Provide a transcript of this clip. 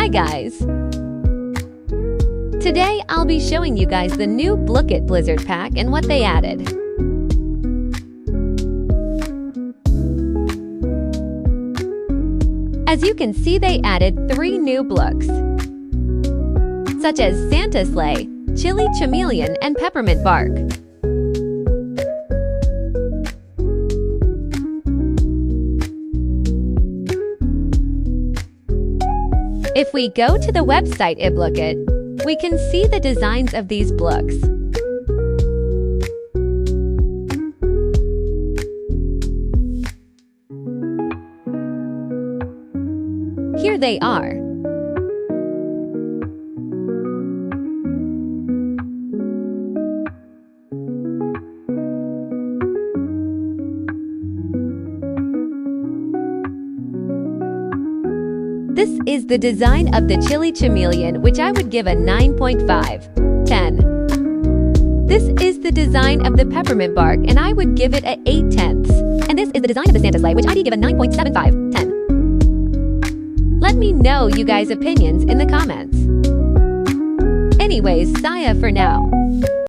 Hi guys! Today I'll be showing you guys the new Blookets Blizzard pack and what they added. As you can see, they added 3 new blooks, such as Santa Sleigh, Chili Chameleon, and Peppermint Bark. If we go to the website Blookets, we can see the designs of these blooks. Here they are. This is the design of the Chili Chameleon, which I would give a 9.5/10. This is the design of the Peppermint Bark, and I would give it a 8/10. And this is the design of the Santa Sleigh, which I'd give a 9.75/10. Let me know you guys' opinions in the comments. Anyways, Saya for now.